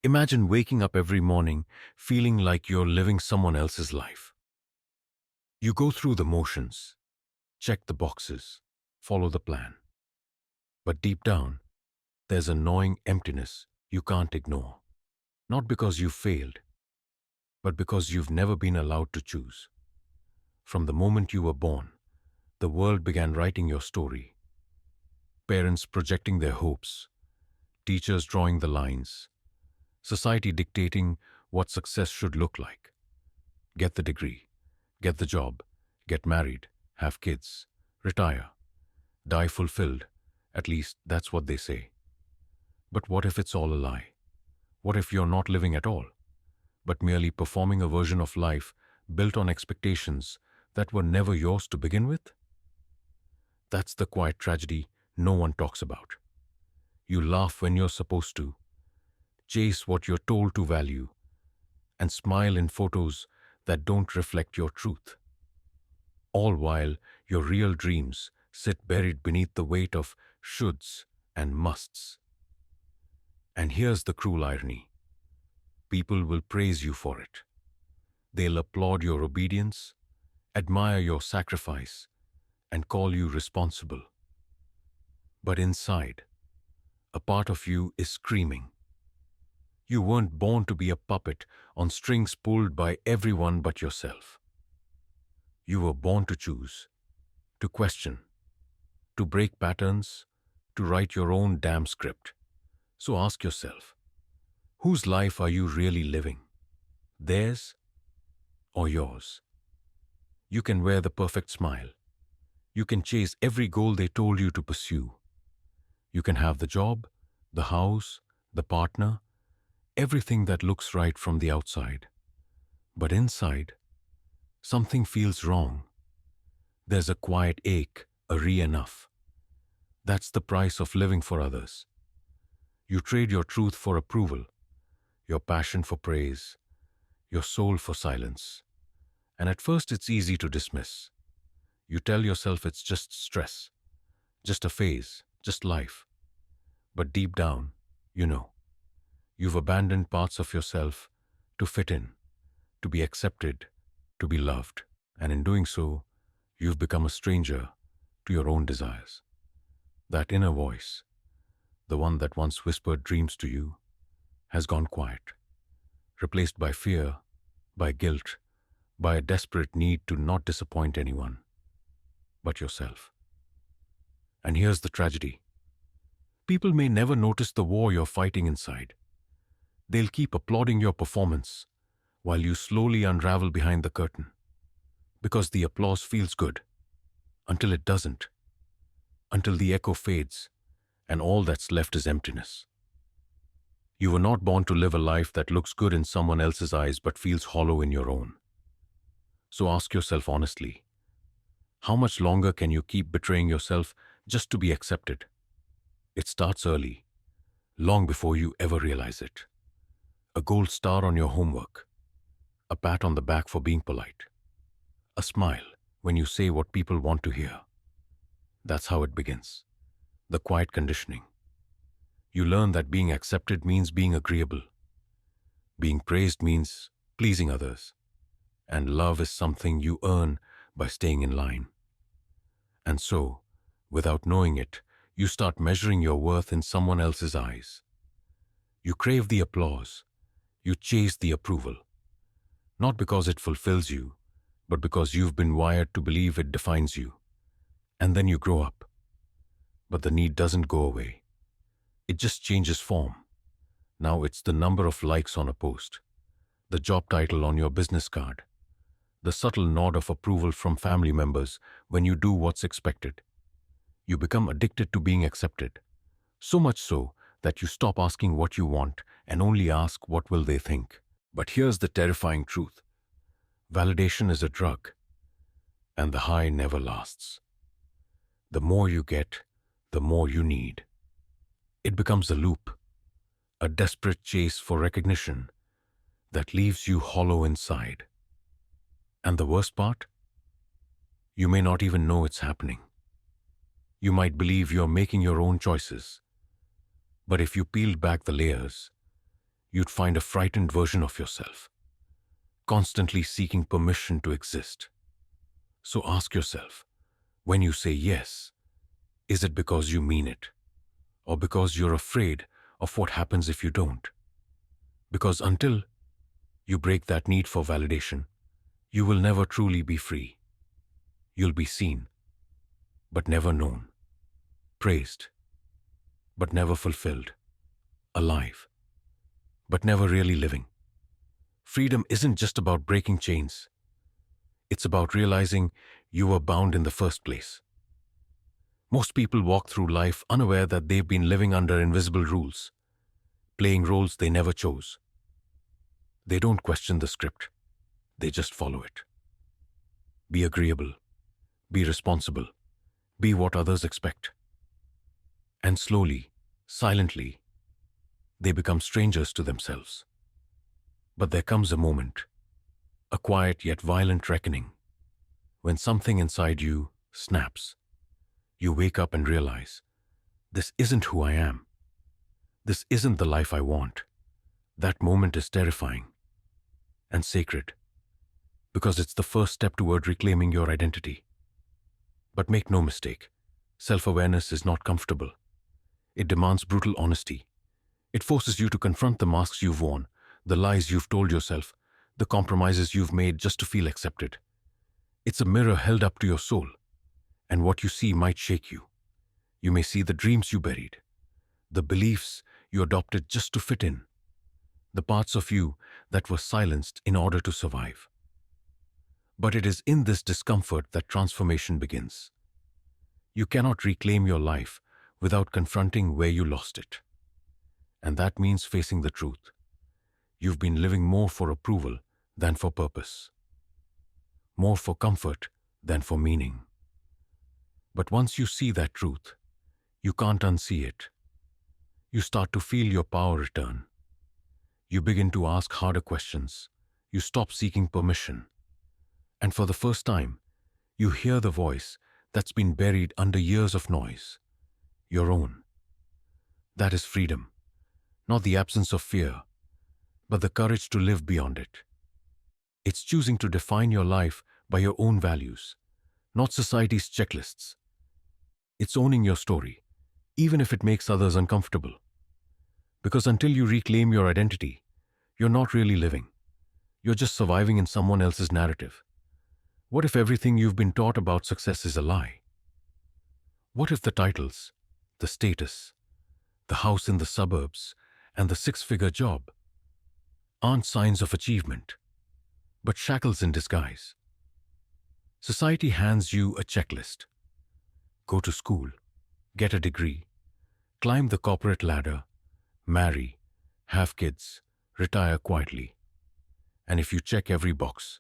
Imagine waking up every morning feeling like you're living someone else's life. You go through the motions, check the boxes, follow the plan. But deep down, there's a gnawing emptiness you can't ignore. Not because you failed, but because you've never been allowed to choose. From the moment you were born, the world began writing your story. Parents projecting their hopes, teachers drawing the lines, society dictating what success should look like. Get the degree, get the job, get married, have kids, retire, die fulfilled. At least that's what they say. But what if it's all a lie? What if you're not living at all, but merely performing a version of life built on expectations that were never yours to begin with? That's the quiet tragedy no one talks about. You laugh when you're supposed to, chase what you're told to value, and smile in photos that don't reflect your truth. All while your real dreams sit buried beneath the weight of shoulds and musts. And here's the cruel irony. People will praise you for it. They'll applaud your obedience, admire your sacrifice, and call you responsible. But inside, a part of you is screaming. You weren't born to be a puppet on strings pulled by everyone but yourself. You were born to choose, to question, to break patterns, to write your own damn script. So ask yourself, whose life are you really living? Theirs or yours? You can wear the perfect smile. You can chase every goal they told you to pursue. You can have the job, the house, the partner, everything that looks right from the outside. But inside, something feels wrong. There's a quiet ache, a re-enough. That's the price of living for others. You trade your truth for approval, your passion for praise, your soul for silence. And at first it's easy to dismiss. You tell yourself it's just stress, just a phase, just life. But deep down, you know, you've abandoned parts of yourself to fit in, to be accepted, to be loved. And in doing so, you've become a stranger to your own desires. That inner voice, the one that once whispered dreams to you, has gone quiet, replaced by fear, by guilt, by a desperate need to not disappoint anyone but yourself. And here's the tragedy. People may never notice the war you're fighting inside. They'll keep applauding your performance while you slowly unravel behind the curtain. Because the applause feels good, until it doesn't, until the echo fades and all that's left is emptiness. You were not born to live a life that looks good in someone else's eyes but feels hollow in your own. So ask yourself honestly, how much longer can you keep betraying yourself just to be accepted? It starts early, long before you ever realize it. A gold star on your homework, a pat on the back for being polite, a smile when you say what people want to hear. That's how it begins, the quiet conditioning. You learn that being accepted means being agreeable. Being praised means pleasing others. And love is something you earn by staying in line. And so, without knowing it, you start measuring your worth in someone else's eyes. You crave the applause. You chase the approval. Not because it fulfills you, but because you've been wired to believe it defines you. And then you grow up. But the need doesn't go away. It just changes form. Now it's the number of likes on a post, the job title on your business card, the subtle nod of approval from family members when you do what's expected. You become addicted to being accepted, so much so that you stop asking what you want and only ask what will they think. But here's the terrifying truth. Validation is a drug, and the high never lasts. The more you get, the more you need. It becomes a loop, a desperate chase for recognition that leaves you hollow inside. And the worst part? You may not even know it's happening. You might believe you're making your own choices. But if you peeled back the layers, you'd find a frightened version of yourself, constantly seeking permission to exist. So ask yourself, when you say yes, is it because you mean it, or because you're afraid of what happens if you don't? Because until you break that need for validation, you will never truly be free. You'll be seen, but never known, praised, but never fulfilled, alive, but never really living. Freedom isn't just about breaking chains. It's about realizing you were bound in the first place. Most people walk through life unaware that they've been living under invisible rules, playing roles they never chose. They don't question the script. They just follow it. Be agreeable. Be responsible. Be what others expect. And slowly, silently, they become strangers to themselves. But there comes a moment, a quiet yet violent reckoning, when something inside you snaps. You wake up and realize, this isn't who I am. This isn't the life I want. That moment is terrifying and sacred, because it's the first step toward reclaiming your identity. But make no mistake, self-awareness is not comfortable. It demands brutal honesty. It forces you to confront the masks you've worn, the lies you've told yourself, the compromises you've made just to feel accepted. It's a mirror held up to your soul, and what you see might shake you. You may see the dreams you buried, the beliefs you adopted just to fit in, the parts of you that were silenced in order to survive. But it is in this discomfort that transformation begins. You cannot reclaim your life without confronting where you lost it. And that means facing the truth. You've been living more for approval than for purpose, more for comfort than for meaning. But once you see that truth, you can't unsee it. You start to feel your power return. You begin to ask harder questions. You stop seeking permission. And for the first time, you hear the voice that's been buried under years of noise, your own. That is freedom, not the absence of fear, but the courage to live beyond it. It's choosing to define your life by your own values, not society's checklists. It's owning your story, even if it makes others uncomfortable. Because until you reclaim your identity, you're not really living. You're just surviving in someone else's narrative. What if everything you've been taught about success is a lie? What if the titles, the status, the house in the suburbs, and the six-figure job aren't signs of achievement, but shackles in disguise? Society hands you a checklist. Go to school, get a degree, climb the corporate ladder, marry, have kids, retire quietly. And if you check every box,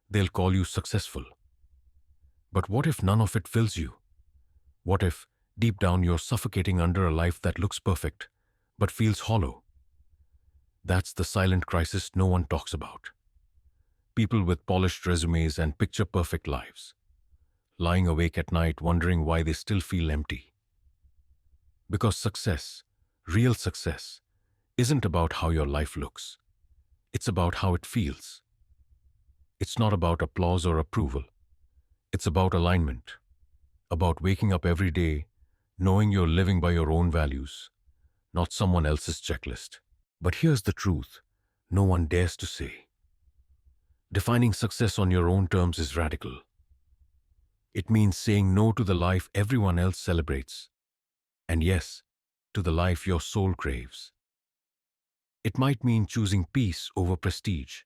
they'll call you successful. But what if none of it fills you? What if, deep down, you're suffocating under a life that looks perfect, but feels hollow? That's the silent crisis no one talks about. People with polished resumes and picture-perfect lives, lying awake at night wondering why they still feel empty. Because success, real success, isn't about how your life looks. It's about how it feels. It's not about applause or approval. It's about alignment, about waking up every day, knowing you're living by your own values, not someone else's checklist. But here's the truth no one dares to say. Defining success on your own terms is radical. It means saying no to the life everyone else celebrates, and yes, to the life your soul craves. It might mean choosing peace over prestige,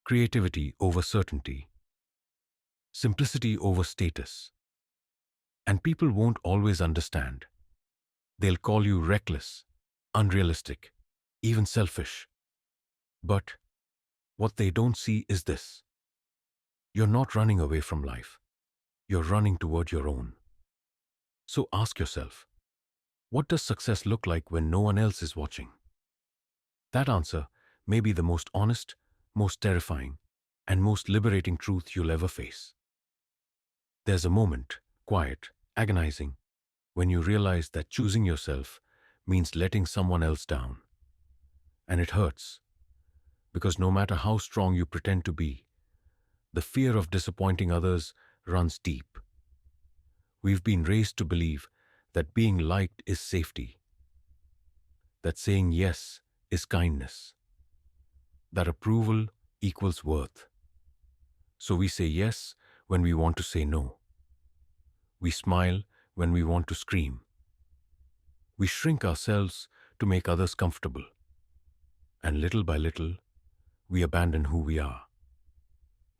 creativity over certainty, simplicity over status. And people won't always understand. They'll call you reckless, unrealistic, even selfish. But what they don't see is this. You're not running away from life. You're running toward your own. So ask yourself, what does success look like when no one else is watching? That answer may be the most honest, most terrifying, and most liberating truth you'll ever face. There's a moment, quiet, agonizing, when you realize that choosing yourself means letting someone else down. And it hurts, because no matter how strong you pretend to be, the fear of disappointing others runs deep. We've been raised to believe that being liked is safety, that saying yes is kindness, that approval equals worth. So we say yes when we want to say no. We smile when we want to scream. We shrink ourselves to make others comfortable. And little by little, we abandon who we are,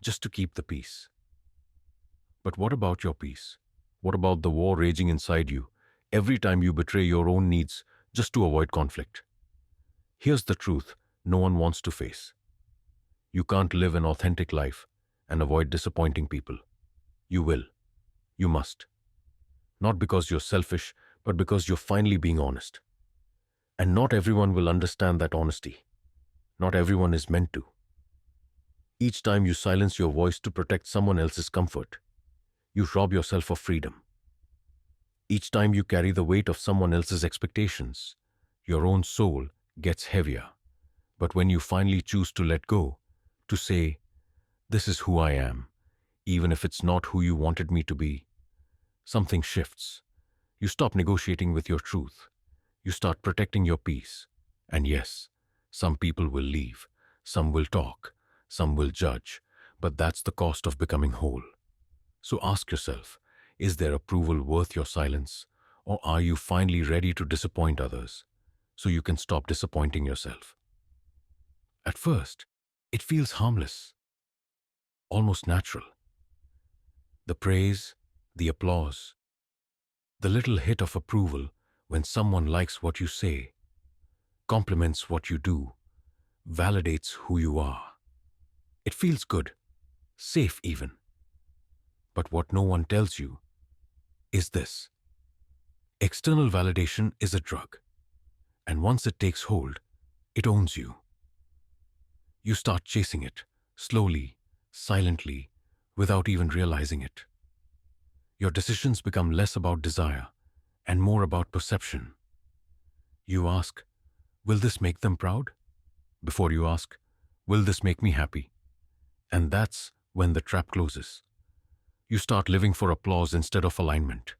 just to keep the peace. But what about your peace? What about the war raging inside you every time you betray your own needs just to avoid conflict? Here's the truth no one wants to face. You can't live an authentic life and avoid disappointing people. You will. You must. Not because you're selfish, but because you're finally being honest. And not everyone will understand that honesty. Not everyone is meant to. Each time you silence your voice to protect someone else's comfort, you rob yourself of freedom. Each time you carry the weight of someone else's expectations, your own soul gets heavier. But when you finally choose to let go, to say, "This is who I am," even if it's not who you wanted me to be, something shifts. You stop negotiating with your truth. You start protecting your peace. And yes, some people will leave, some will talk, some will judge, but that's the cost of becoming whole. So ask yourself, is their approval worth your silence, or are you finally ready to disappoint others so you can stop disappointing yourself? At first, it feels harmless, almost natural. The praise, the applause, the little hit of approval when someone likes what you say, compliments what you do, validates who you are. It feels good, safe even. But what no one tells you is this. External validation is a drug, and once it takes hold, it owns you. You start chasing it, slowly, silently, without even realizing it. Your decisions become less about desire and more about perception. You ask, will this make them proud? Before you ask, will this make me happy? And that's when the trap closes. You start living for applause instead of alignment.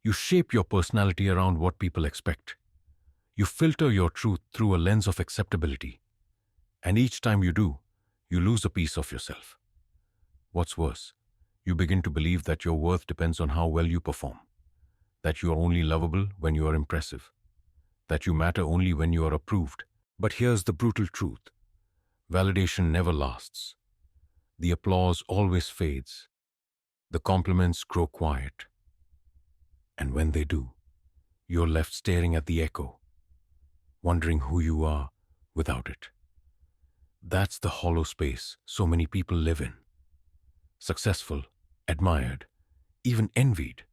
You shape your personality around what people expect. You filter your truth through a lens of acceptability. And each time you do, you lose a piece of yourself. What's worse, you begin to believe that your worth depends on how well you perform, that you are only lovable when you are impressive, that you matter only when you are approved. But here's the brutal truth. Validation never lasts. The applause always fades. The compliments grow quiet. And when they do, you're left staring at the echo, wondering who you are without it. That's the hollow space so many people live in. Successful, admired, even envied,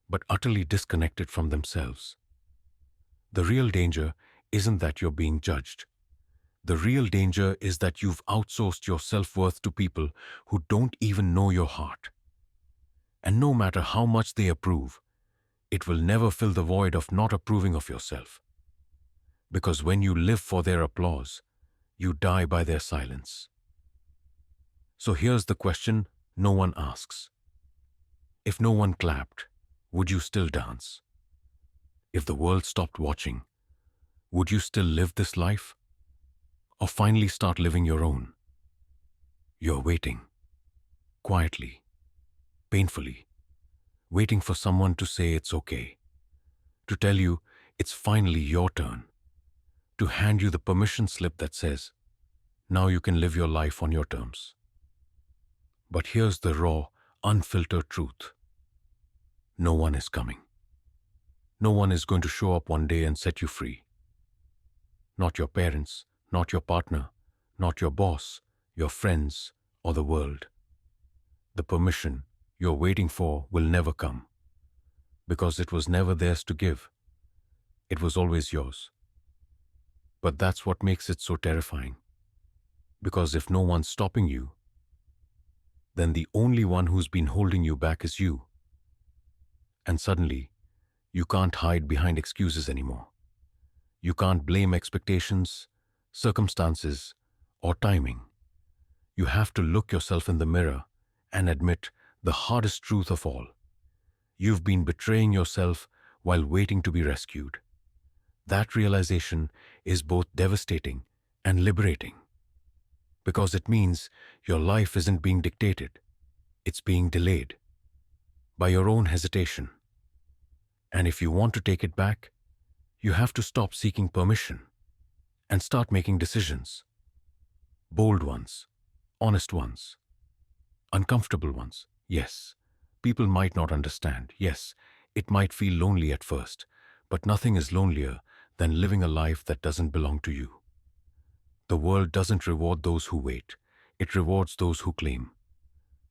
but utterly disconnected from themselves. The real danger isn't that you're being judged. The real danger is that you've outsourced your self-worth to people who don't even know your heart. And no matter how much they approve, it will never fill the void of not approving of yourself. Because when you live for their applause, you die by their silence. So here's the question no one asks. If no one clapped, would you still dance? If the world stopped watching, would you still live this life? Or finally start living your own? You're waiting, quietly, painfully, waiting for someone to say it's okay, to tell you it's finally your turn, to hand you the permission slip that says, now you can live your life on your terms. But here's the raw, unfiltered truth. No one is coming. No one is going to show up one day and set you free. Not your parents, not your partner, not your boss, your friends, or the world. The permission you're waiting for will never come, because it was never theirs to give. It was always yours. But that's what makes it so terrifying. Because if no one's stopping you, then the only one who's been holding you back is you. And suddenly, you can't hide behind excuses anymore. You can't blame expectations, circumstances, or timing. You have to look yourself in the mirror and admit the hardest truth of all. You've been betraying yourself while waiting to be rescued. That realization is both devastating and liberating, because it means your life isn't being dictated, it's being delayed by your own hesitation. And if you want to take it back, you have to stop seeking permission and start making decisions. Bold ones, honest ones, uncomfortable ones. Yes, people might not understand. Yes, it might feel lonely at first, but nothing is lonelier than living a life that doesn't belong to you. The world doesn't reward those who wait. It rewards those who claim.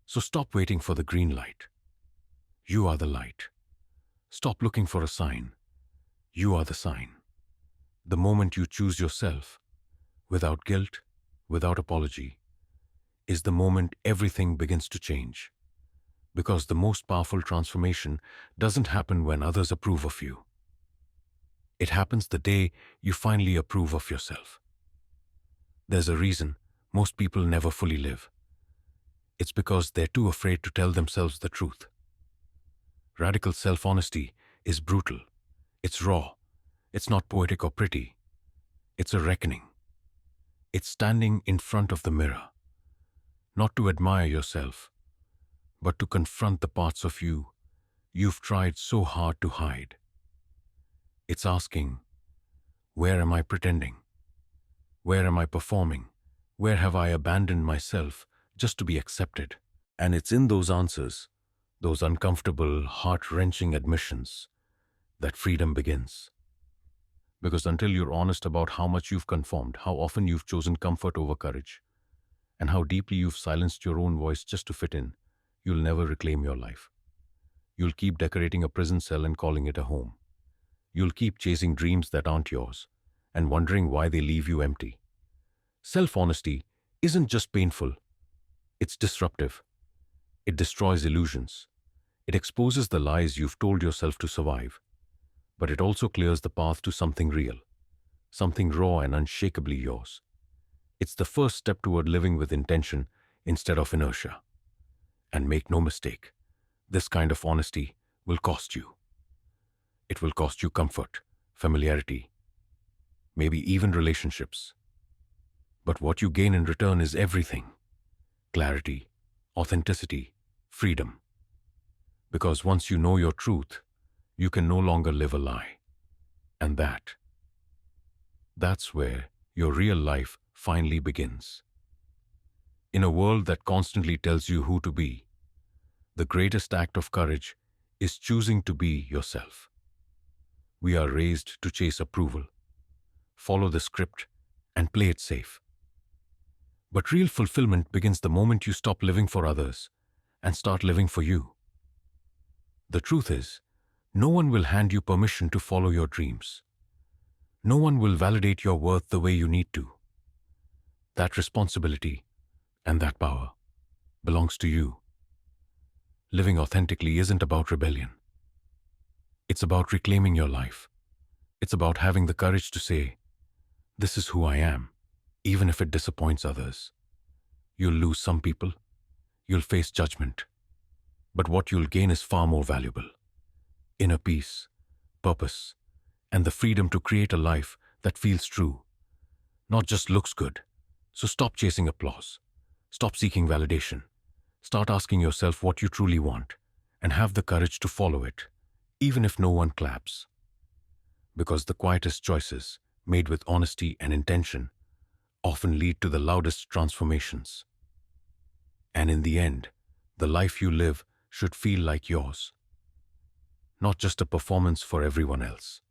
So stop waiting for the green light. You are the light. Stop looking for a sign. You are the sign. The moment you choose yourself, without guilt, without apology, is the moment everything begins to change. Because the most powerful transformation doesn't happen when others approve of you. It happens the day you finally approve of yourself. There's a reason most people never fully live. It's because they're too afraid to tell themselves the truth. Radical self-honesty is brutal. It's raw. It's not poetic or pretty. It's a reckoning. It's standing in front of the mirror, not to admire yourself, but to confront the parts of you you've tried so hard to hide. It's asking, where am I pretending? Where am I performing? Where have I abandoned myself just to be accepted? And it's in those answers, those uncomfortable, heart-wrenching admissions, that freedom begins. Because until you're honest about how much you've conformed, how often you've chosen comfort over courage, and how deeply you've silenced your own voice just to fit in, you'll never reclaim your life. You'll keep decorating a prison cell and calling it a home. You'll keep chasing dreams that aren't yours and wondering why they leave you empty. Self-honesty isn't just painful, it's disruptive. It destroys illusions. It exposes the lies you've told yourself to survive. But it also clears the path to something real, something raw and unshakably yours. It's the first step toward living with intention instead of inertia. And make no mistake, this kind of honesty will cost you. It will cost you comfort, familiarity, maybe even relationships. But what you gain in return is everything: clarity, authenticity, freedom. Because once you know your truth, you can no longer live a lie. And that's where your real life finally begins. In a world that constantly tells you who to be, the greatest act of courage is choosing to be yourself. We are raised to chase approval, follow the script, and play it safe. But real fulfillment begins the moment you stop living for others and start living for you. The truth is, no one will hand you permission to follow your dreams. No one will validate your worth the way you need to. That responsibility and that power belongs to you. Living authentically isn't about rebellion. It's about reclaiming your life. It's about having the courage to say, this is who I am, even if it disappoints others. You'll lose some people. You'll face judgment. But what you'll gain is far more valuable: inner peace, purpose, and the freedom to create a life that feels true, not just looks good. So stop chasing applause. Stop seeking validation. Start asking yourself what you truly want, and have the courage to follow it, even if no one claps. Because the quietest choices, made with honesty and intention, often lead to the loudest transformations. And in the end, the life you live should feel like yours, not just a performance for everyone else.